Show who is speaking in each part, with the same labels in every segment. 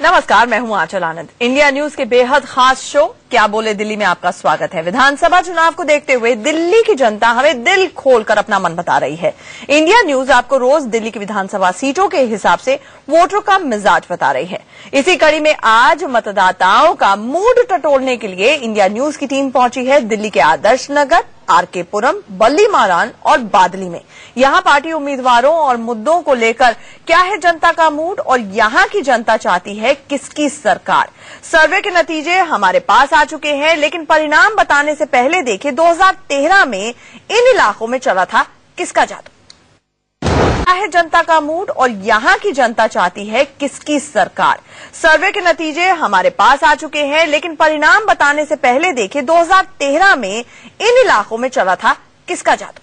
Speaker 1: नमस्कार, मैं हूं आंचल आनंद। इंडिया न्यूज के बेहद खास शो क्या बोले दिल्ली में आपका स्वागत है। विधानसभा चुनाव को देखते हुए दिल्ली की जनता हमें दिल खोलकर अपना मन बता रही है। इंडिया न्यूज आपको रोज दिल्ली की विधानसभा सीटों के हिसाब से वोटरों का मिजाज बता रही है। इसी कड़ी में आज मतदाताओं का मूड टटोलने के लिए इंडिया न्यूज की टीम पहुंची है दिल्ली के आदर्श नगर, आरके पुरम, बल्ली मारान और बादली में। यहां पार्टी उम्मीदवारों और मुद्दों को लेकर क्या है जनता का मूड और यहां की जनता चाहती है किसकी सरकार। सर्वे के नतीजे हमारे पास आ चुके हैं, लेकिन परिणाम बताने से पहले देखिए 2013 में इन इलाकों में चला था किसका जादू। क्या है जनता का मूड और यहां की जनता चाहती है किसकी सरकार। सर्वे के नतीजे हमारे पास आ चुके हैं, लेकिन परिणाम बताने से पहले देखिए 2013 में इन इलाकों में चला था किसका जादू।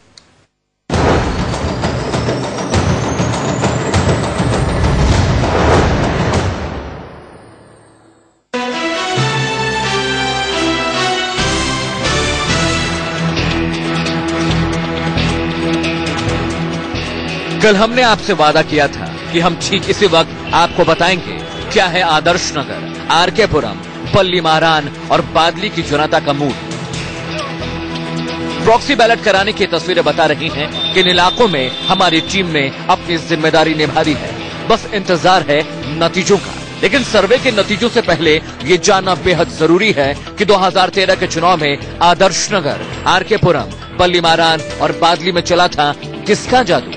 Speaker 2: कल हमने आपसे वादा किया था कि हम ठीक इसी वक्त आपको बताएंगे क्या है आदर्श नगर, आरके पुरम, बल्ली मारान और बादली की जनता का मूड। प्रॉक्सी बैलेट कराने की तस्वीरें बता रही हैं कि इन इलाकों में हमारी टीम ने अपनी जिम्मेदारी निभा दी है। बस इंतजार है नतीजों का। लेकिन सर्वे के नतीजों से पहले ये जानना बेहद जरूरी है कि 2013 के चुनाव में आदर्श नगर, आरके पुरम, बल्ली मारान और बादली में चला था किसका जादू।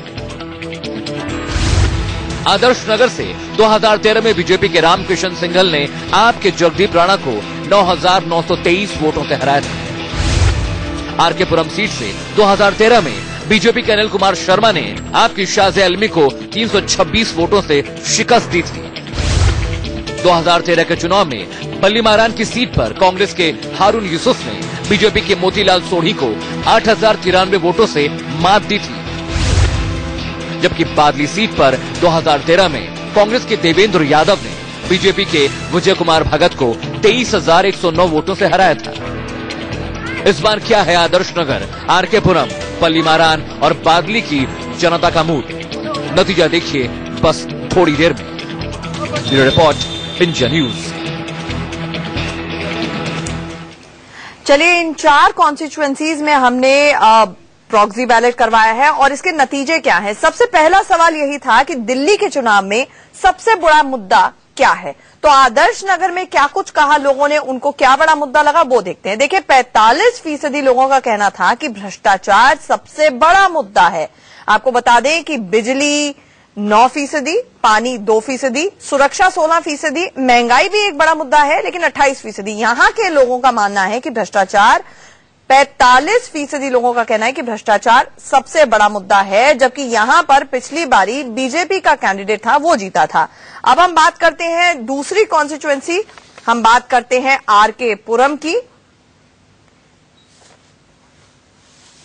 Speaker 2: आदर्श नगर से 2013 में बीजेपी के रामकिशन सिंघल ने आपके जगदीप राणा को 9,923 वोटों से हराया था। आरके पुरम सीट से 2013 में बीजेपी के अनिल कुमार शर्मा ने आपकी शाज़े अलमी को 326 वोटों से शिकस्त दी थी। 2013 के चुनाव में बल्ली मारान की सीट पर कांग्रेस के हारून यूसुफ ने बीजेपी के मोतीलाल सोढ़ी को 8,093 वोटों से मात दी थी। जबकि बादली सीट पर 2013 में कांग्रेस के देवेंद्र यादव ने बीजेपी के विजय कुमार भगत को 23,109 वोटों से हराया था। इस बार क्या है आदर्श नगर, आरके पुरम, बल्ली मारान और बादली की जनता का मूड। नतीजा देखिए बस थोड़ी देर में। Bureau report, India news.
Speaker 1: चलिए, इन 4 कॉन्स्टिट्यूएंसीज में हमने प्रॉक्सी बैलेट करवाया है और इसके नतीजे क्या हैं। सबसे पहला सवाल यही था कि दिल्ली के चुनाव में सबसे बड़ा मुद्दा क्या है। तो आदर्श नगर में क्या कुछ कहा लोगों ने, उनको क्या बड़ा मुद्दा लगा वो देखते हैं। देखिए, 45% लोगों का कहना था कि भ्रष्टाचार सबसे बड़ा मुद्दा है। आपको बता दें कि बिजली 9%, पानी 2%, सुरक्षा 16%, महंगाई भी एक बड़ा मुद्दा है लेकिन 28%। यहां के लोगों का मानना है कि भ्रष्टाचार, 45% लोगों का कहना है कि भ्रष्टाचार सबसे बड़ा मुद्दा है, जबकि यहां पर पिछली बारी बीजेपी का कैंडिडेट था वो जीता था। अब हम बात करते हैं दूसरी कॉन्स्टिट्यूएंसी, हम बात करते हैं आरके पुरम की।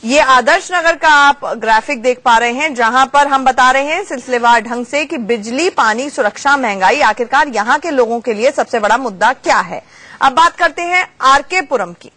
Speaker 1: ये आदर्श नगर का आप ग्राफिक देख पा रहे हैं, जहां पर हम बता रहे हैं सिलसिलेवार ढंग से कि बिजली, पानी, सुरक्षा, महंगाई आखिरकार यहां के लोगों के लिए सबसे बड़ा मुद्दा क्या है। अब बात करते हैं आरके पुरम की।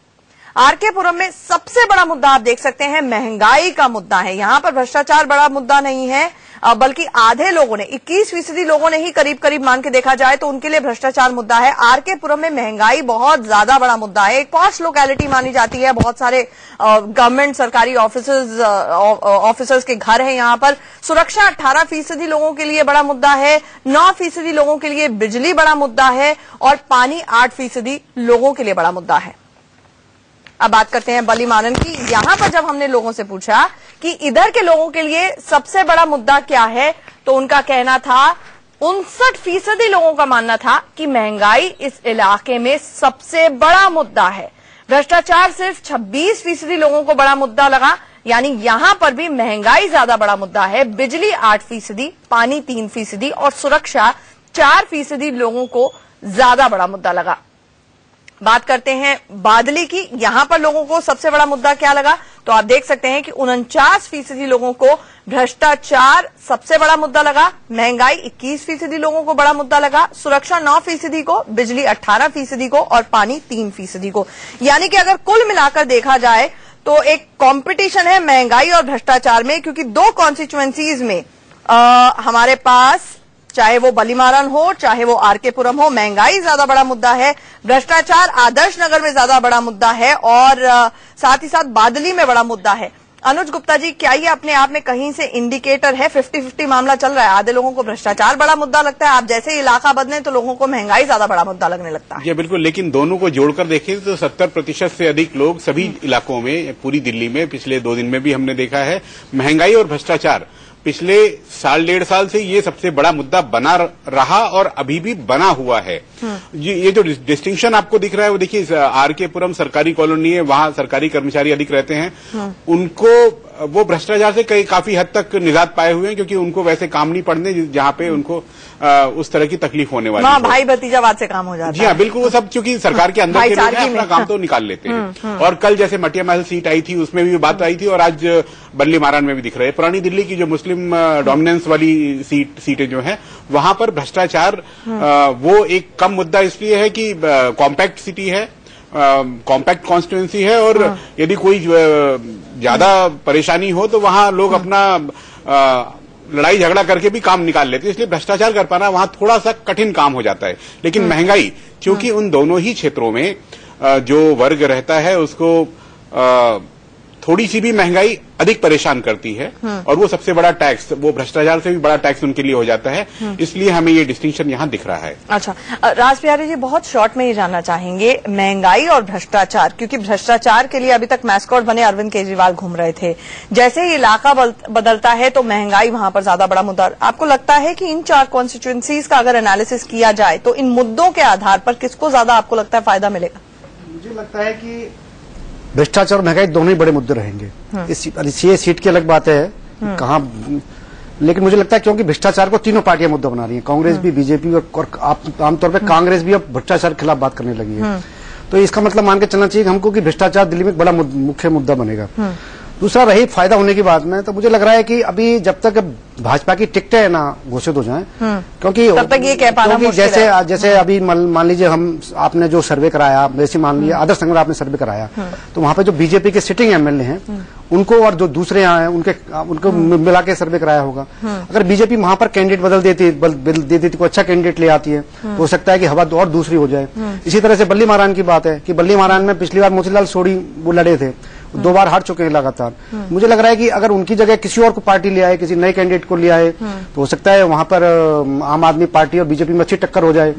Speaker 1: आरके पुरम में सबसे बड़ा मुद्दा आप देख सकते हैं महंगाई का मुद्दा है। यहां पर भ्रष्टाचार बड़ा मुद्दा नहीं है, बल्कि आधे लोगों ने, 21% लोगों ने ही करीब करीब मान के देखा जाए तो उनके लिए भ्रष्टाचार मुद्दा है। आरके पुरम में महंगाई बहुत ज्यादा बड़ा मुद्दा है। एक पॉश लोकेलिटी मानी जाती है, बहुत सारे गवर्नमेंट सरकारी ऑफिसर्स के घर हैं यहां पर। सुरक्षा 18% लोगों के लिए बड़ा मुद्दा है, 9% लोगों के लिए बिजली बड़ा मुद्दा है और पानी 8% लोगों के लिए बड़ा मुद्दा है। अब बात करते हैं बल्ली मारान की। यहां पर जब हमने लोगों से पूछा कि इधर के लोगों के लिए सबसे बड़ा मुद्दा क्या है, तो उनका कहना था, 59% लोगों का मानना था कि महंगाई इस इलाके में सबसे बड़ा मुद्दा है। भ्रष्टाचार सिर्फ 26% लोगों को बड़ा मुद्दा लगा, यानी यहां पर भी महंगाई ज्यादा बड़ा मुद्दा है। बिजली 8%, पानी 3% और सुरक्षा 4% लोगों को ज्यादा बड़ा मुद्दा लगा। बात करते हैं बादली की। यहां पर लोगों को सबसे बड़ा मुद्दा क्या लगा, तो आप देख सकते हैं कि 49% लोगों को भ्रष्टाचार सबसे बड़ा मुद्दा लगा, महंगाई 21% लोगों को बड़ा मुद्दा लगा, सुरक्षा 9% को, बिजली 18% को और पानी 3% को। यानी कि अगर कुल मिलाकर देखा जाए तो एक कंपटीशन है महंगाई और भ्रष्टाचार में, क्योंकि 2 कॉन्स्टिट्यूएंसीज में हमारे पास चाहे वो बलीमारन हो, चाहे वो आरके पुरम हो। महंगाई ज्यादा बड़ा मुद्दा है, भ्रष्टाचार आदर्श नगर में ज्यादा बड़ा मुद्दा है और साथ ही साथ बादली में बड़ा मुद्दा है। अनुज गुप्ता जी, क्या ये अपने आप में कहीं से इंडिकेटर है? 50-50 मामला चल रहा है। आधे लोगों को भ्रष्टाचार बड़ा मुद्दा लगता है, आप जैसे ही इलाका बदले तो लोगों को महंगाई ज्यादा बड़ा मुद्दा लगने लगता है।
Speaker 3: जी बिल्कुल, लेकिन दोनों को जोड़कर देखें तो 70% से अधिक लोग सभी इलाकों में, पूरी दिल्ली में पिछले 2 दिन में भी हमने देखा है, महंगाई और भ्रष्टाचार पिछले साल 1.5 साल से ये सबसे बड़ा मुद्दा बना रहा और अभी भी बना हुआ है। ये जो डिस्टिंक्शन आपको दिख रहा है वो देखिए, आरके पुरम सरकारी कॉलोनी है, वहां सरकारी कर्मचारी अधिक रहते हैं, उनको वो भ्रष्टाचार से काफी हद तक निजात पाए हुए हैं, क्योंकि उनको वैसे काम नहीं पड़ने जहां पे उनको उस तरह की तकलीफ होने वाली है।
Speaker 1: भाई भतीजावाद से काम हो जाता है।
Speaker 3: जी हाँ बिल्कुल, वो सब क्योंकि सरकार के अंदर के लोग हैं, अपना काम तो निकाल लेते हैं। और कल जैसे मटिया महल सीट आई थी उसमें भी बात आई थी, और आज बल्ली मारान में भी दिख रहे हैं। पुरानी दिल्ली की जो मुस्लिम डोमिनेंस वाली सीटें जो हैं वहां पर भ्रष्टाचार वो एक कम मुद्दा इसलिए है कि कॉम्पैक्ट सिटी है, कॉम्पैक्ट कॉन्स्टिट्यूएंसी है, और यदि कोई ज्यादा परेशानी हो तो वहां लोग अपना लड़ाई झगड़ा करके भी काम निकाल लेते हैं, इसलिए भ्रष्टाचार कर पाना वहां थोड़ा सा कठिन काम हो जाता है। लेकिन महंगाई, क्योंकि उन दोनों ही क्षेत्रों में जो वर्ग रहता है उसको थोड़ी सी भी महंगाई अधिक परेशान करती है, और वो सबसे बड़ा टैक्स, वो भ्रष्टाचार से भी बड़ा टैक्स उनके लिए हो जाता है, इसलिए हमें ये डिस्टिंक्शन यहाँ दिख रहा है।
Speaker 1: अच्छा, रासबिहारी जी, बहुत शॉर्ट में ये जानना चाहेंगे, महंगाई और भ्रष्टाचार, क्योंकि भ्रष्टाचार के लिए अभी तक मैस्कॉट बने अरविंद केजरीवाल घूम रहे थे, जैसे ही इलाका बदलता है तो महंगाई वहां पर ज्यादा बड़ा मुद्दा। आपको लगता है कि इन 4 कॉन्स्टिट्यूएंसीज का अगर एनालिसिस किया जाए तो इन मुद्दों के आधार पर किसको ज्यादा आपको लगता है फायदा मिलेगा?
Speaker 4: मुझे लगता है कि भ्रष्टाचार और महंगाई दोनों ही बड़े मुद्दे रहेंगे। ये सीट की अलग बात है कहाँ, लेकिन मुझे लगता है क्योंकि भ्रष्टाचार को तीनों पार्टियां मुद्दा बना रही हैं, कांग्रेस भी, बीजेपी और आमतौर पर कांग्रेस भी अब भ्रष्टाचार के खिलाफ बात करने लगी है। तो इसका मतलब मान के चलना चाहिए हमको कि भ्रष्टाचार दिल्ली में एक बड़ा मुख्य मुद्दा बनेगा। दूसरा, रही फायदा होने की बात में, तो मुझे लग रहा है कि अभी जब तक भाजपा की टिकटें ना घोषित हो जाएं, क्योंकि
Speaker 1: तब तक ये कह पाना मुश्किल है।
Speaker 4: जैसे अभी मान लीजिए आपने जो सर्वे कराया, वैसे मान लीजिए आदर्श नगर आपने सर्वे कराया, तो वहां पे जो बीजेपी के सिटिंग एमएलए हैं उनको और जो दूसरे यहाँ हैं उनको मिला के सर्वे कराया होगा। अगर बीजेपी वहां पर कैंडिडेट बदल देती कोई अच्छा कैंडिडेट ले आती है तो हो सकता है कि हवा और दूसरी हो जाए। इसी तरह से बल्ली मारान की बात है कि बल्ली मारान में पिछली बार मोतीलाल सोढ़ी वो लड़े थे, 2 बार हार चुके हैं लगातार। मुझे लग रहा है कि अगर उनकी जगह किसी और को पार्टी ले आए, किसी नए कैंडिडेट को ले आए, तो हो सकता है वहां पर आम आदमी पार्टी और बीजेपी में अच्छी टक्कर हो जाए।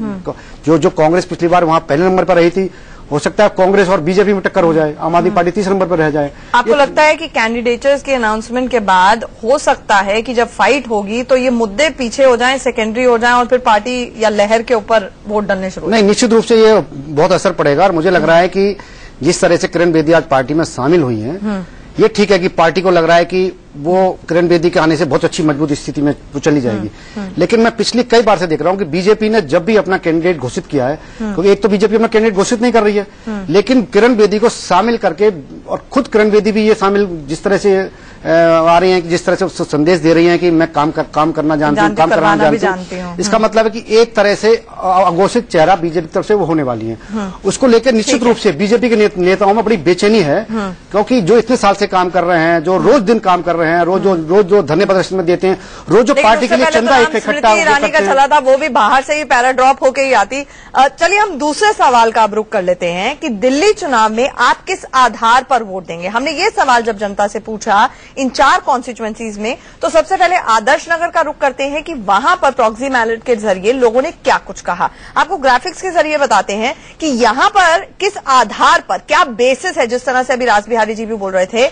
Speaker 4: जो कांग्रेस पिछली बार वहां पहले नंबर पर रही थी, हो सकता है कांग्रेस और बीजेपी में टक्कर हो जाए, आम आदमी पार्टी 3 नंबर पर रह जाए।
Speaker 1: आपको लगता है कि कैंडिडेटर्स के अनाउंसमेंट के बाद हो सकता है कि जब फाइट होगी तो ये मुद्दे पीछे हो जाएं, सेकेंडरी हो जाएं और फिर पार्टी या लहर के ऊपर वोट डलने शुरू?
Speaker 4: नहीं, निश्चित रूप से ये बहुत असर पड़ेगा, और मुझे लग रहा है कि जिस तरह से किरण बेदी आज पार्टी में शामिल हुई हैं, ये ठीक है कि पार्टी को लग रहा है कि वो किरण बेदी के आने से बहुत अच्छी मजबूत स्थिति में वो चली जाएगी। लेकिन मैं पिछली कई बार से देख रहा हूं कि बीजेपी ने जब भी अपना कैंडिडेट घोषित किया है, क्योंकि एक तो बीजेपी अपना कैंडिडेट घोषित नहीं कर रही है, लेकिन किरण बेदी को शामिल करके, और खुद किरण बेदी भी ये शामिल जिस तरह से आ रही हैं, जिस तरह से संदेश दे रही हैं कि मैं काम करना जानती हूँ, काम कराना जानती हूँ, इसका मतलब है कि एक तरह से अघोषित चेहरा बीजेपी की तरफ से वो होने वाली है। उसको लेकर निश्चित रूप से बीजेपी के नेताओं में बड़ी बेचैनी है, क्योंकि जो इतने साल से काम कर रहे हैं, जो रोज दिन काम कर रहे हैं, रोज जो धरने प्रदर्शन में देते हैं, रोज जो पार्टी के लिए चंदा इकट्ठा
Speaker 1: ईरानी का चला था, वो भी बाहर से ही पैराड्रॉप होके ही आती। चलिए हम दूसरे सवाल का अब रुख कर लेते हैं कि दिल्ली चुनाव में आप किस आधार पर वोट देंगे? हमने ये सवाल जब जनता से पूछा इन 4 कॉन्स्टिट्यूएंसीज में, तो सबसे पहले आदर्श नगर का रुख करते हैं कि वहां पर प्रॉक्सी बैलेट के जरिए लोगों ने क्या कुछ कहा। आपको ग्राफिक्स के जरिए बताते हैं कि यहां पर किस आधार पर, क्या बेसिस है, जिस तरह से अभी रासबिहारी जी भी बोल रहे थे,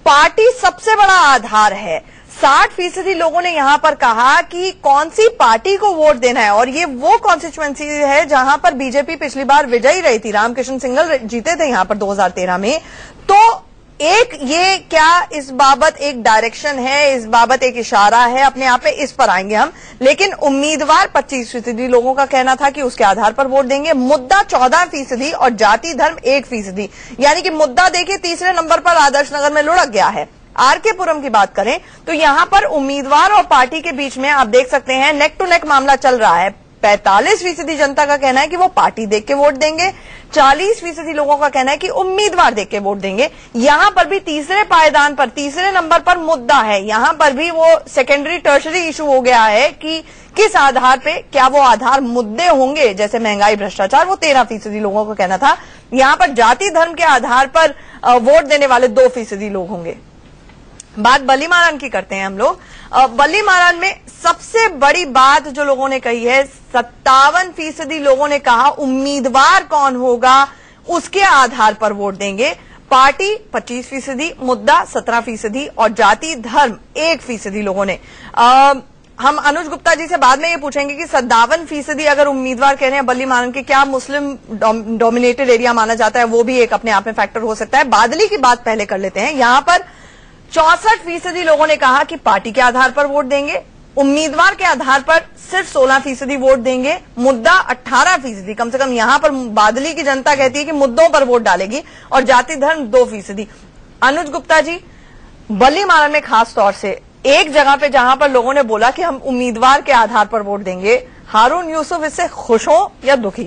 Speaker 1: पार्टी सबसे बड़ा आधार है। 60% लोगों ने यहां पर कहा कि कौन सी पार्टी को वोट देना है, और ये वो कॉन्स्टिट्यूएंसी है जहां पर बीजेपी पिछली बार विजयी रही थी, रामकिशन सिंघल जीते थे यहां पर 2013 में। तो एक ये क्या इस बाबत एक डायरेक्शन है, इस बाबत एक इशारा है, अपने आप में इस पर आएंगे हम, लेकिन उम्मीदवार 25% लोगों का कहना था कि उसके आधार पर वोट देंगे। मुद्दा 14% और जाति धर्म 1%, यानी कि मुद्दा देखिए तीसरे नंबर पर आदर्श नगर में लुढ़क गया है। आरके पुरम की बात करें तो यहां पर उम्मीदवार और पार्टी के बीच में आप देख सकते हैं नेक टू नेक मामला चल रहा है। 45% जनता का कहना है कि वो पार्टी देख के वोट देंगे, 40% लोगों का कहना है कि उम्मीदवार देख के वोट देंगे। यहां पर भी तीसरे पायदान पर, तीसरे नंबर पर मुद्दा है, यहां पर भी वो सेकेंडरी टर्शरी इशू हो गया है कि किस आधार पे, क्या वो आधार मुद्दे होंगे जैसे महंगाई, भ्रष्टाचार, वो 13% लोगों को कहना था। यहां पर जाति धर्म के आधार पर वोट देने वाले 2% लोग होंगे। बात बल्ली मारान की करते हैं हम लोग। बल्ली मारान में सबसे बड़ी बात जो लोगों ने कही है, 57% लोगों ने कहा उम्मीदवार कौन होगा उसके आधार पर वोट देंगे। पार्टी 25%, मुद्दा 17% और जाति धर्म 1% लोगों ने। हम अनुज गुप्ता जी से बाद में ये पूछेंगे कि 57% अगर उम्मीदवार कह रहे हैं बल्ली मारान के, क्या मुस्लिम डोमिनेटेड एरिया माना जाता है, वो भी एक अपने आप में फैक्टर हो सकता है। बादली की बात पहले कर लेते हैं। यहां पर 64% लोगों ने कहा कि पार्टी के आधार पर वोट देंगे, उम्मीदवार के आधार पर सिर्फ 16% वोट देंगे, मुद्दा 18%। कम से कम यहां पर बादली की जनता कहती है कि मुद्दों पर वोट डालेगी, और जाति धर्म 2%। अनुज गुप्ता जी, बल्ली मारान में खास तौर से एक जगह पे जहां पर लोगों ने बोला कि हम उम्मीदवार के आधार पर वोट देंगे, हारून यूसुफ इससे खुश हो या दुखी?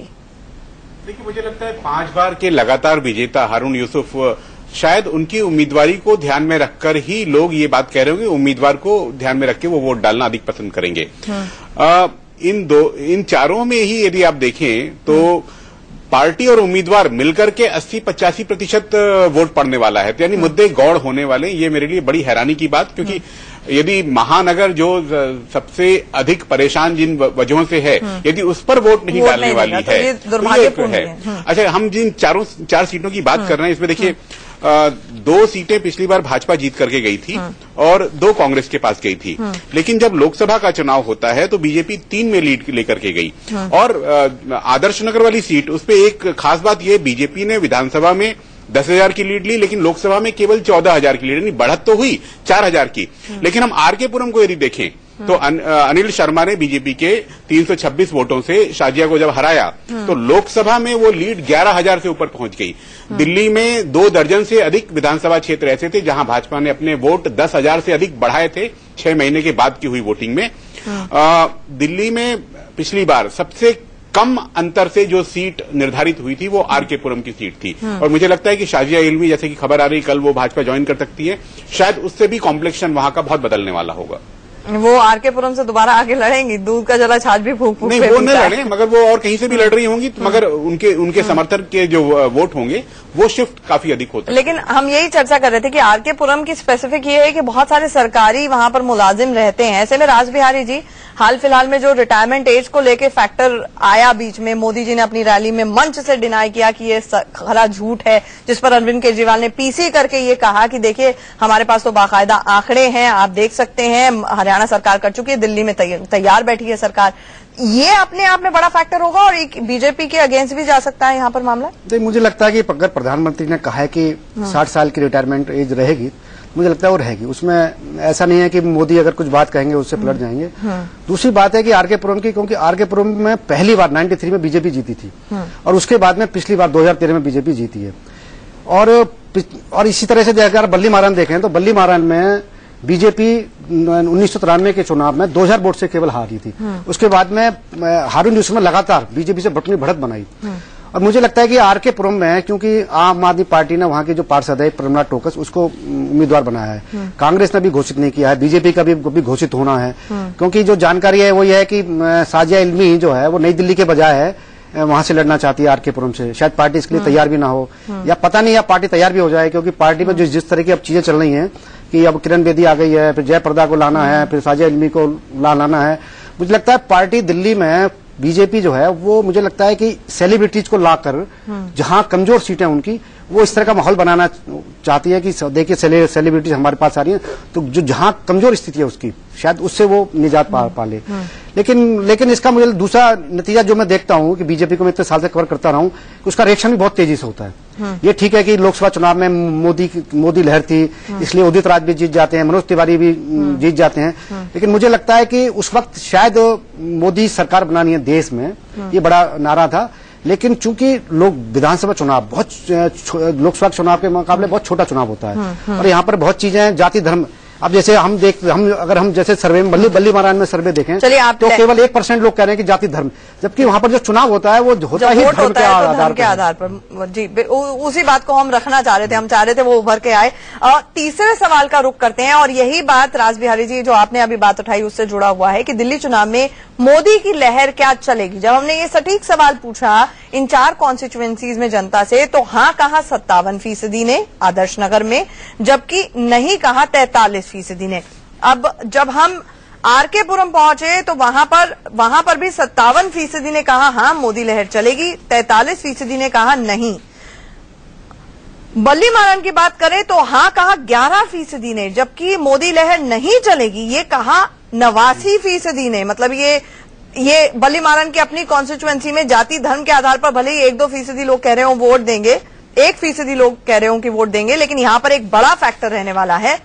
Speaker 3: देखिए, मुझे लगता है 5 बार के लगातार विजेता हारून यूसुफ, शायद उनकी उम्मीदवारी को ध्यान में रखकर ही लोग ये बात कह रहे होंगे, उम्मीदवार को ध्यान में रख के वो वोट डालना अधिक पसंद करेंगे। इन चारों में ही यदि आप देखें तो पार्टी और उम्मीदवार मिलकर के 80-85% वोट पड़ने वाला है, तो यानी मुद्दे गौड़ होने वाले। ये मेरे लिए बड़ी हैरानी की बात, क्योंकि यदि महानगर जो सबसे अधिक परेशान जिन वजहों से है, यदि उस पर वोट नहीं डालने वाली है,
Speaker 1: तो ये है।
Speaker 3: अच्छा, हम जिन 4 सीटों की बात कर रहे हैं, इसमें देखिए 2 सीटें पिछली बार भाजपा जीत करके गई थी और 2 कांग्रेस के पास गई थी। लेकिन जब लोकसभा का चुनाव होता है तो बीजेपी 3 में लीड लेकर के गई। और आदर्श नगर वाली सीट, उस पर एक खास बात यह, बीजेपी ने विधानसभा में 10,000 की लीड ली, लेकिन लोकसभा में केवल 14,000 की लीड, यानी बढ़त तो हुई 4,000 की। लेकिन हम आर के पुरम को यदि देखें तो अनिल शर्मा ने बीजेपी के 326 वोटों से शाजिया को जब हराया तो लोकसभा में वो लीड 11,000 से ऊपर पहुंच गई। दिल्ली में 2 दर्जन से अधिक विधानसभा क्षेत्र ऐसे थे जहां भाजपा ने अपने वोट 10,000 से अधिक बढ़ाए थे 6 महीने के बाद की हुई वोटिंग में। दिल्ली में पिछली बार सबसे कम अंतर से जो सीट निर्धारित हुई थी वो आर के पुरम की सीट थी। और मुझे लगता है कि शाजिया इल्मी, जैसे कि खबर आ रही, कल वो भाजपा ज्वाइन कर सकती है, शायद उससे भी कॉम्प्लेक्शन वहां का बहुत बदलने वाला होगा।
Speaker 1: वो आर के पुरम से दोबारा आगे लड़ेंगी, दूध का जला छाछ भी फूंक
Speaker 3: नहीं, वो नहीं लड़े, मगर वो और कहीं से भी लड़ रही होंगी, मगर उनके समर्थन के जो वोट होंगे वो शिफ्ट काफी अधिक होता है।
Speaker 1: लेकिन हम यही चर्चा कर रहे थे कि आर के पुरम की स्पेसिफिक ये है कि बहुत सारे सरकारी वहां पर मुलाजिम रहते हैं। ऐसे में राज बिहारी जी, हाल फिलहाल में जो रिटायरमेंट एज को लेके फैक्टर आया बीच में, मोदी जी ने अपनी रैली में मंच से डिनाई किया कि ये खरा झूठ है, जिस पर अरविंद केजरीवाल ने पीसी करके ये कहा कि देखिए हमारे पास तो बाकायदा आंकड़े हैं, आप देख सकते हैं, हरियाणा सरकार कर चुकी है, दिल्ली में तैयार बैठी है सरकार। ये अपने आप में बड़ा फैक्टर होगा और एक बीजेपी के अगेंस्ट भी जा सकता है यहाँ पर मामला।
Speaker 4: तो मुझे लगता है कि अगर प्रधानमंत्री ने कहा है कि 60 साल की रिटायरमेंट एज रहेगी, मुझे लगता है वो रहेगी। उसमें ऐसा नहीं है कि मोदी अगर कुछ बात कहेंगे उससे पलट जाएंगे। दूसरी बात है कि आर के पुरम की, क्योंकि आर के पुरम में पहली बार 93 में बीजेपी जीती थी और उसके बाद में पिछली बार 2013 में बीजेपी जीती है। और इसी तरह से अगर बल्ली मारान देखें तो बल्ली मारान में बीजेपी 1993 के चुनाव में 2000 वोट से केवल हारी थी। उसके बाद में हारून यूसुफ ने लगातार बीजेपी से अपनी बढ़त बनाई। और मुझे लगता है कि आर के पुरम में, क्योंकि आम आदमी पार्टी ने वहां के जो पार्षद है प्रमला टोकस, उसको उम्मीदवार बनाया है, कांग्रेस ने भी घोषित नहीं किया है, बीजेपी का भी घोषित होना है। क्योंकि जो जानकारी है वो ये है कि शाजिया इल्मी जो है वो नई दिल्ली के बजाय है वहां से लड़ना चाहती है आर के पुरम से। शायद पार्टी इसके लिए तैयार भी ना हो, या पता नहीं, या पार्टी तैयार भी हो जाए, क्योंकि पार्टी में जिस तरह की अब चीजें चल रही हैं कि अब किरण बेदी आ गई है, फिर जयप्रदा को लाना है, फिर शाजिया इल्मी को लाना है। मुझे लगता है पार्टी दिल्ली में बीजेपी जो है वो, मुझे लगता है कि सेलिब्रिटीज को लाकर जहां कमजोर सीटें उनकी, वो इस तरह का माहौल बनाना चाहती है कि देखिए सेलिब्रिटीज हमारे पास आ रही हैं, तो जो जहां कमजोर स्थिति है उसकी, शायद उससे वो निजात पा ले। लेकिन इसका मुझे दूसरा नतीजा जो मैं देखता हूं कि बीजेपी को मैं इतने साल से कवर करता रहा हूं कि उसका रिएक्शन भी बहुत तेजी से होता है। ये ठीक है कि लोकसभा चुनाव में मोदी लहर थी, इसलिए उदित राज भी जीत जाते हैं, मनोज तिवारी भी जीत जाते हैं। लेकिन मुझे लगता है कि उस वक्त शायद मोदी सरकार बनानी है देश में, ये बड़ा नारा था। लेकिन चूंकि लोग विधानसभा चुनाव लोकसभा चुनाव के मुकाबले बहुत छोटा चुनाव होता है और यहाँ पर बहुत चीजें जाति धर्म, अब जैसे अगर हम जैसे सर्वे में बल्ली मारान में सर्वे देखें तो केवल 1% लोग कह रहे हैं कि जाति धर्म, जबकि वहां पर जो चुनाव होता है वो होता ही धर्म के आधार
Speaker 1: पर। जी, उसी बात को हम रखना चाह रहे थे, हम चाह रहे थे वो उभर के आए। तीसरे सवाल का रुख करते हैं और यही बात राज बिहारी जी जो आपने अभी बात उठाई उससे जुड़ा हुआ है कि दिल्ली चुनाव में मोदी की लहर क्या चलेगी। जब हमने ये सटीक सवाल पूछा इन 4 कॉन्स्टिट्यूएंसीज में जनता से तो हाँ कहा 57% ने आदर्श नगर में, जबकि नहीं कहा 43% ने। अब जब हम आरके पुरम पहुंचे तो वहां पर भी 57% ने कहा हाँ मोदी लहर चलेगी, 43% ने कहा नहीं। बल्ली मारन की बात करें तो हाँ कहा 11% ने, जबकि मोदी लहर नहीं चलेगी ये कहा 89% ने। मतलब ये बल्ली मारन की अपनी कॉन्स्टिट्यूएंसी में जाति धर्म के आधार पर भले ही 1-2% लोग कह रहे हो वोट देंगे, 1% लोग कह रहे हो कि वोट देंगे, लेकिन यहां पर एक बड़ा फैक्टर रहने वाला है।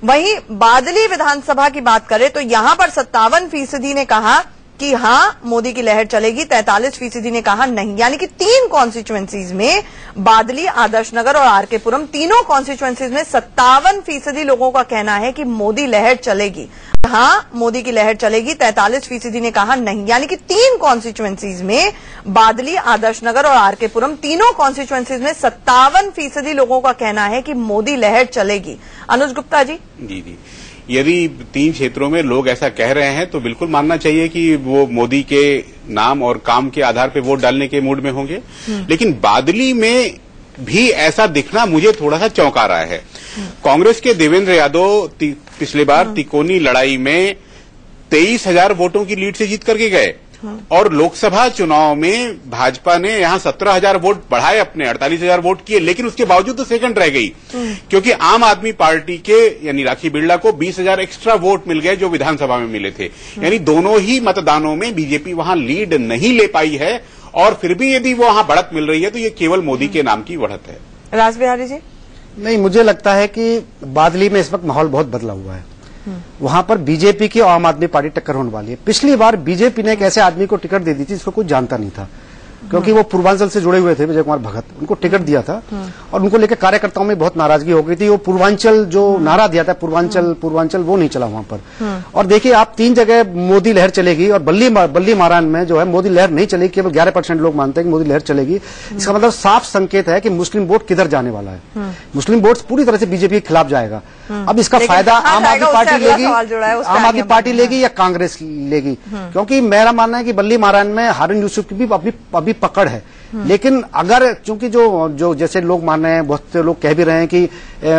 Speaker 1: वहीं बादली विधानसभा की बात करें तो यहां पर 57% ने कहा कि हाँ मोदी की लहर चलेगी, 43% ने कहा नहीं। यानी कि 3 कॉन्स्टिट्यूएंसीज में बादली, आदर्श नगर और आरके पुरम, तीनों कॉन्स्टिट्यूएंसीज में 57% लोगों का कहना है कि मोदी लहर चलेगी, हाँ मोदी की लहर चलेगी, 43% ने कहा नहीं। यानी कि 3 कॉन्स्टिट्यूएंसीज में बादली, आदर्श नगर और आरके पुरम, तीनों कॉन्स्टिट्यूएंसीज में 57% लोगों का कहना है कि मोदी लहर चलेगी। अनुज गुप्ता जी।
Speaker 3: जी, यदि 3 क्षेत्रों में लोग ऐसा कह रहे हैं तो बिल्कुल मानना चाहिए कि वो मोदी के नाम और काम के आधार पर वोट डालने के मूड में होंगे। लेकिन बादली में भी ऐसा दिखना मुझे थोड़ा सा चौंका रहा है। कांग्रेस के देवेंद्र यादव पिछले बार तिकोनी लड़ाई में 23,000 वोटों की लीड से जीत करके गए और लोकसभा चुनाव में भाजपा ने यहां 17,000 वोट बढ़ाए, अपने 48,000 वोट किए, लेकिन उसके बावजूद तो सेकंड रह गई क्योंकि आम आदमी पार्टी के यानी राखी बिरला को 20,000 एक्स्ट्रा वोट मिल गए जो विधानसभा में मिले थे। यानी दोनों ही मतदानों में बीजेपी वहां लीड नहीं ले पाई है और फिर भी यदि वो वहां बढ़त मिल रही है तो ये केवल मोदी के नाम की बढ़त है।
Speaker 1: राज बिहारी जी।
Speaker 4: नहीं, मुझे लगता है कि बादली में इस वक्त माहौल बहुत बदला हुआ है। वहां पर बीजेपी की और आम आदमी पार्टी टक्कर होने वाली है। पिछली बार बीजेपी ने एक ऐसे आदमी को टिकट दे दी थी जिसको कोई जानता नहीं था, क्योंकि वो पूर्वांचल से जुड़े हुए थे, विजय कुमार भगत, उनको टिकट दिया था और उनको लेकर कार्यकर्ताओं में बहुत नाराजगी हो गई थी। वो पूर्वांचल जो नारा दिया था पूर्वांचल वो नहीं चला वहां पर। और देखिए आप 3 जगह मोदी लहर चलेगी और बल्ली मारान में जो है मोदी लहर नहीं चलेगी, केवल 11% लोग मानते हैं कि मोदी लहर चलेगी। इसका मतलब साफ संकेत है कि मुस्लिम वोट किधर जाने वाला है। मुस्लिम वोट पूरी तरह से बीजेपी के खिलाफ जाएगा। अब इसका फायदा आम आदमी पार्टी लेगी या कांग्रेस लेगी, क्योंकि मेरा मानना है कि बल्ली मारान में हारून यूसुफ की भी अभी पकड़ है। लेकिन अगर चूंकि जो जैसे लोग मान रहे हैं, बहुत से लोग कह भी रहे हैं कि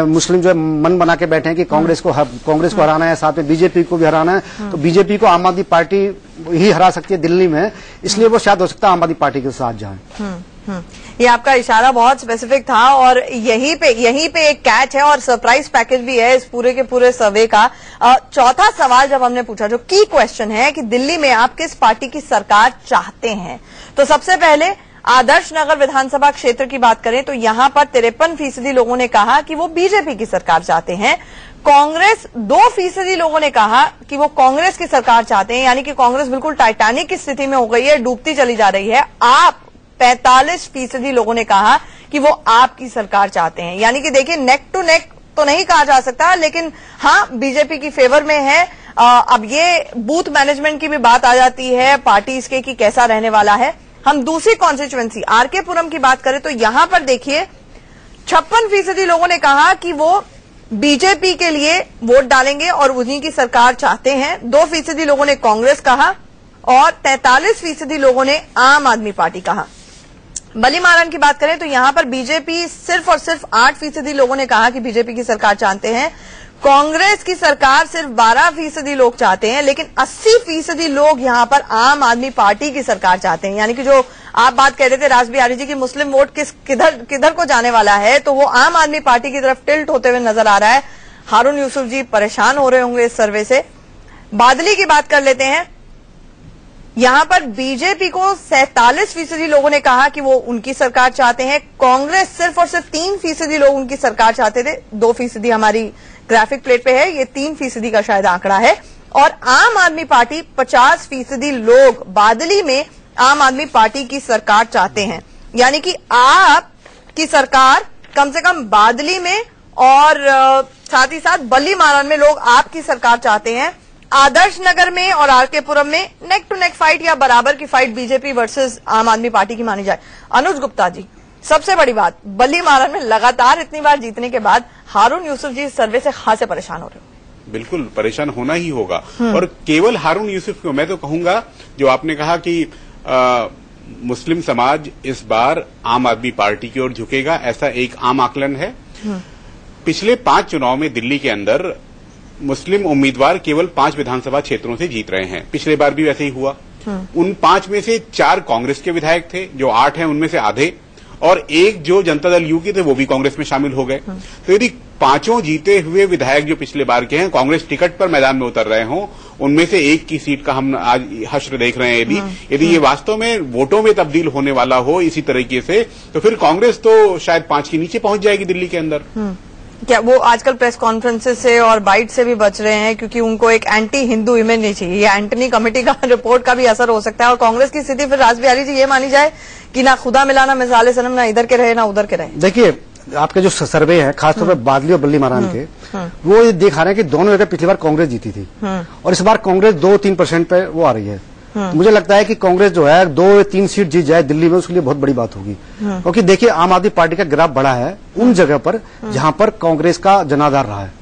Speaker 4: मुस्लिम जो है मन बना के बैठे हैं कि कांग्रेस को हराना है, साथ में बीजेपी को भी हराना है, तो बीजेपी को आम आदमी पार्टी ही हरा सकती है दिल्ली में, इसलिए वो शायद हो सकता है आम आदमी पार्टी के साथ जाए।
Speaker 1: ये आपका इशारा बहुत स्पेसिफिक था और यहीं पे एक कैच है और सरप्राइज पैकेज भी है इस पूरे के पूरे सर्वे का। चौथा सवाल जब हमने पूछा, जो की क्वेश्चन है कि दिल्ली में आप किस पार्टी की सरकार चाहते हैं, तो सबसे पहले आदर्श नगर विधानसभा क्षेत्र की बात करें तो यहां पर 53% लोगों ने कहा कि वो बीजेपी की सरकार चाहते हैं। कांग्रेस 2% लोगों ने कहा कि वो कांग्रेस की सरकार चाहते हैं, यानी कि कांग्रेस बिल्कुल टाइटैनिक की स्थिति में हो गई है, डूबती चली जा रही है। आप 45% लोगों ने कहा कि वो आपकी सरकार चाहते हैं। यानी कि देखिए नेक टू नेक तो नहीं कहा जा सकता, लेकिन हाँ बीजेपी की फेवर में है। अब ये बूथ मैनेजमेंट की भी बात आ जाती है, पार्टी इसके की कैसा रहने वाला है। हम दूसरी कॉन्स्टिट्यूएंसी आरके पुरम की बात करें तो यहां पर देखिए 56% लोगों ने कहा कि वो बीजेपी के लिए वोट डालेंगे और उन्हीं की सरकार चाहते हैं। 2% लोगों ने कांग्रेस कहा और 43% लोगों ने आम आदमी पार्टी कहा। बल्ली मारान की बात करें तो यहां पर बीजेपी सिर्फ और सिर्फ 8% लोगों ने कहा कि बीजेपी की सरकार चाहते हैं। कांग्रेस की सरकार सिर्फ 12% लोग चाहते हैं, लेकिन 80% लोग यहां पर आम आदमी पार्टी की सरकार चाहते हैं। यानी कि जो आप बात कह रहे थे राज बिहारी जी की मुस्लिम वोट किधर को जाने वाला है, तो वो आम आदमी पार्टी की तरफ टिल्ट होते हुए नजर आ रहा है। हारून यूसुफ जी परेशान हो रहे होंगे इस सर्वे से। बादली की बात कर लेते हैं, यहां पर बीजेपी को 47% लोगों ने कहा कि वो उनकी सरकार चाहते हैं। कांग्रेस सिर्फ और सिर्फ 3% लोग उनकी सरकार चाहते थे। 2% हमारी ग्राफिक प्लेट पे है, ये 3% का शायद आंकड़ा है। और आम आदमी पार्टी 50% लोग बादली में आम आदमी पार्टी की सरकार चाहते हैं। यानी कि आप की सरकार कम से कम बादली में और साथ ही साथ बल्ली मारन में लोग आपकी सरकार चाहते हैं। आदर्श नगर में और आरके पुरम में नेक टू नेक फाइट या बराबर की फाइट बीजेपी वर्सेस आम आदमी पार्टी की मानी जाए। अनुज गुप्ता जी, सबसे बड़ी बात, बल्ली मारन में लगातार इतनी बार जीतने के बाद हारून यूसुफ जी इस सर्वे से खासे परेशान हो रहे हो।
Speaker 3: बिल्कुल परेशान होना ही होगा। और केवल हारून यूसुफ को मैं तो कहूंगा, जो आपने कहा कि मुस्लिम समाज इस बार आम आदमी पार्टी की ओर झुकेगा, ऐसा एक आम आकलन है। पिछले 5 चुनाव में दिल्ली के अंदर मुस्लिम उम्मीदवार केवल 5 विधानसभा क्षेत्रों से जीत रहे हैं। पिछले बार भी वैसे ही हुआ। उन 5 में से 4 कांग्रेस के विधायक थे, जो 8 हैं उनमें से आधे, और एक जो जनता दल यू के थे वो भी कांग्रेस में शामिल हो गए। तो यदि 5 जीते हुए विधायक जो पिछले बार के हैं कांग्रेस टिकट पर मैदान में उतर रहे हों, उनमें से एक की सीट का हम आज हश्र देख रहे हैं, यदि ये वास्तव में वोटों में तब्दील होने वाला हो इसी तरीके से, तो फिर कांग्रेस तो शायद 5 के नीचे पहुंच जाएगी दिल्ली के अंदर।
Speaker 1: क्या वो आजकल प्रेस कॉन्फ्रेंसेस से और बाइट से भी बच रहे हैं, क्योंकि उनको एक एंटी हिंदू इमेज नहीं चाहिए। ये एंटनी कमेटी का रिपोर्ट का भी असर हो सकता है। और कांग्रेस की स्थिति फिर राज बिहारी जी ये मानी जाए कि ना खुदा मिलाना मिसाले सनम, ना इधर के रहे ना उधर के रहे।
Speaker 4: देखिए, आपके जो सर्वे है खासतौर पर बादली और बल्ली मारान के, वो ये दिखा रहे हैं कि दोनों जगह पिछली बार कांग्रेस जीती थी और इस बार कांग्रेस 2-3% पे वो आ रही है। तो मुझे लगता है कि कांग्रेस जो है 2 या 3 सीट जीत जाए दिल्ली में, उसके लिए बहुत बड़ी बात होगी। क्योंकि देखिए, आम आदमी पार्टी का ग्राफ बढ़ा है उन जगह पर जहां पर कांग्रेस का जनाधार रहा है।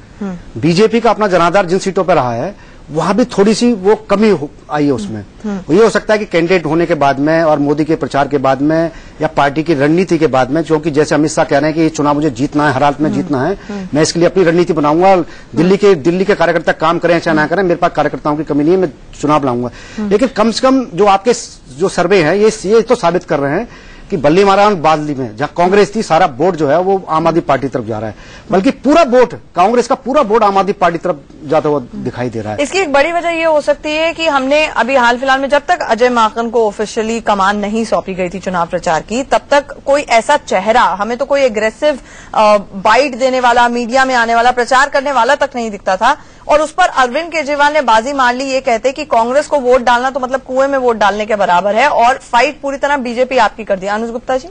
Speaker 4: बीजेपी का अपना जनाधार जिन सीटों पर रहा है वहां भी थोड़ी सी वो कमी आई है उसमें। ये हो सकता है कि कैंडिडेट होने के बाद में और मोदी के प्रचार के बाद में या पार्टी की रणनीति के बाद में, क्योंकि जैसे अमित शाह कह रहे हैं कि ये चुनाव मुझे जीतना है, हर हालत में जीतना है, मैं इसके लिए अपनी रणनीति बनाऊंगा। दिल्ली के कार्यकर्ता काम करें चाहे ना करें, मेरे पास कार्यकर्ताओं की कमी नहीं है, मैं चुनाव लाऊंगा। लेकिन कम से कम जो आपके जो सर्वे है ये तो साबित कर रहे हैं कि बल्ली मारान बादली में जहां कांग्रेस थी, सारा वोट जो है वो आम आदमी पार्टी तरफ जा रहा है, बल्कि पूरा वोट कांग्रेस का पूरा वोट आम आदमी पार्टी तरफ जाता हुआ दिखाई दे रहा है।
Speaker 1: इसकी एक बड़ी वजह ये हो सकती है कि हमने अभी हाल फिलहाल में, जब तक अजय माकन को ऑफिशियली कमान नहीं सौंपी गई थी चुनाव प्रचार की, तब तक कोई ऐसा चेहरा, हमें तो कोई एग्रेसिव बाइट देने वाला, मीडिया में आने वाला, प्रचार करने वाला तक नहीं दिखता था। और उस पर अरविंद केजरीवाल ने बाजी मार ली, ये कहते कि कांग्रेस को वोट डालना तो मतलब कुएं में वोट डालने के बराबर है, और फाइट पूरी तरह बीजेपी आपकी कर दी। अनुज गुप्ता जी।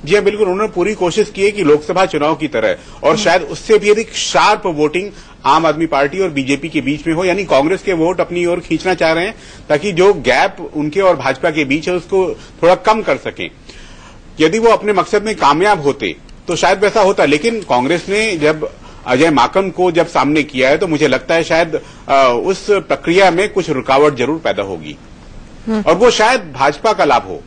Speaker 3: जी हाँ, बिल्कुल। उन्होंने पूरी कोशिश की है कि लोकसभा चुनाव की तरह और शायद उससे भी अधिक शार्प वोटिंग आम आदमी पार्टी और बीजेपी के बीच में हो, यानी कांग्रेस के वोट अपनी ओर खींचना चाह रहे हैं ताकि जो गैप उनके और भाजपा के बीच है उसको थोड़ा कम कर सकें। यदि वो अपने मकसद में कामयाब होते तो शायद वैसा होता, लेकिन कांग्रेस ने जब अजय माकन को जब सामने किया है तो मुझे लगता है शायद उस प्रक्रिया में कुछ रुकावट जरूर पैदा होगी और वो शायद भाजपा का लाभ हो।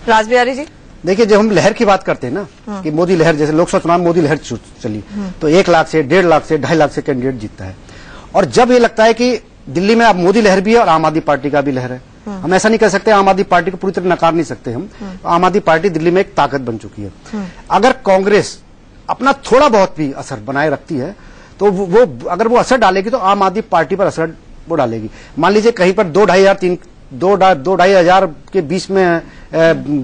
Speaker 1: राज बिहारी जी,
Speaker 4: देखिए, जब हम लहर की बात करते हैं ना कि मोदी लहर, जैसे लोकसभा चुनाव मोदी लहर चली तो 1 लाख से 1.5 लाख से 2.5 लाख से कैंडिडेट जीतता है। और जब ये लगता है कि दिल्ली में अब मोदी लहर भी है और आम आदमी पार्टी का भी लहर है, हम ऐसा नहीं कर सकते, आम आदमी पार्टी को पूरी तरह नकार नहीं सकते हम। आम आदमी पार्टी दिल्ली में एक ताकत बन चुकी है। अगर कांग्रेस अपना थोड़ा बहुत भी असर बनाए रखती है तो वो अगर वो असर डालेगी तो आम आदमी पार्टी पर असर वो डालेगी। मान लीजिए कहीं पर 2-2.5 हजार के बीच में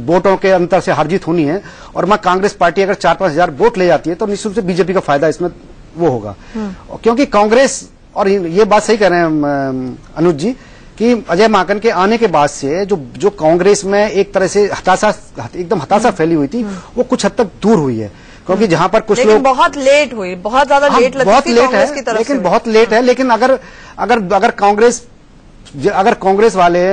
Speaker 4: वोटों के अंतर से हार जीत होनी है और मैं कांग्रेस पार्टी अगर 4-5 हजार वोट ले जाती है तो निश्चित रूप से बीजेपी का फायदा इसमें वो होगा। क्योंकि कांग्रेस, और ये बात सही कह रहे हैं अनुज जी, कि अजय माकन के आने के बाद से जो कांग्रेस में एक तरह से एकदम हताशा फैली हुई थी वो कुछ हद तक दूर हुई है। क्योंकि जहां पर कुछ लोग
Speaker 1: बहुत लेट हुई, बहुत ज्यादा लेट लगती
Speaker 4: बहुत
Speaker 1: थी
Speaker 4: लेट
Speaker 1: कांग्रेस की
Speaker 4: है,
Speaker 1: तरफ
Speaker 4: लेकिन
Speaker 1: से।
Speaker 4: बहुत लेट है। लेकिन अगर कांग्रेस वाले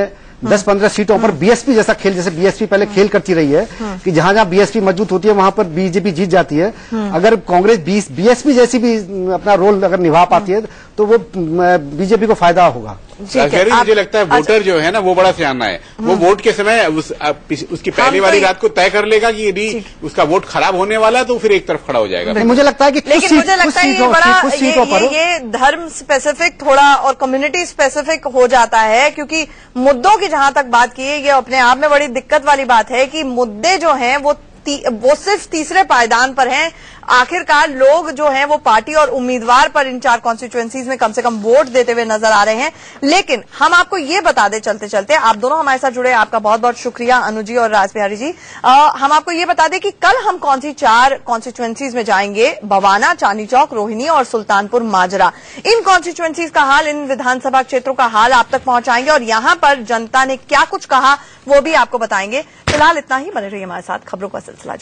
Speaker 4: 10-15 सीटों पर बीएसपी जैसा खेल, जैसे बीएसपी पहले खेल करती रही है कि जहां जहां बीएसपी मजबूत होती है वहां पर बीजेपी जीत जाती है, अगर कांग्रेस बीएसपी जैसी भी अपना रोल अगर निभा पाती है तो वो बीजेपी को फायदा होगा।
Speaker 3: मुझे लगता है वोटर जो है ना वो बड़ा सियाना है, वो वोट के समय उसकी पहली वाली रात को तय कर लेगा कि यदि उसका वोट खराब होने वाला है तो फिर एक तरफ खड़ा हो जाएगा।
Speaker 4: मुझे लगता है कि
Speaker 1: लेकिन मुझे लगता है ये धर्म स्पेसिफिक थोड़ा और कम्युनिटी स्पेसिफिक हो जाता है, क्योंकि मुद्दों की जहां तक बात की है ये अपने आप में बड़ी दिक्कत वाली बात है कि मुद्दे जो हैं वो सिर्फ तीसरे पायदान पर हैं। आखिरकार लोग जो हैं वो पार्टी और उम्मीदवार पर इन 4 कॉन्स्टिट्यूएंसीज में कम से कम वोट देते हुए नजर आ रहे हैं। लेकिन हम आपको ये बता दें चलते चलते, आप दोनों हमारे साथ जुड़े, आपका बहुत बहुत शुक्रिया अनुज जी और राज बिहारी जी। हम आपको ये बता दें कि कल हम कौन सी 4 कॉन्स्टिट्यूएंसीज में जाएंगे, बवाना, चांदनी चौक, रोहिणी और सुल्तानपुर माजरा। इन कॉन्स्टिट्यूएंसीज का हाल, इन विधानसभा क्षेत्रों का हाल आप तक पहुंचाएंगे और यहां पर जनता ने क्या कुछ कहा वो भी आपको बताएंगे। फिलहाल इतना ही, बने रहिए हमारे साथ, खबरों का सिलसिला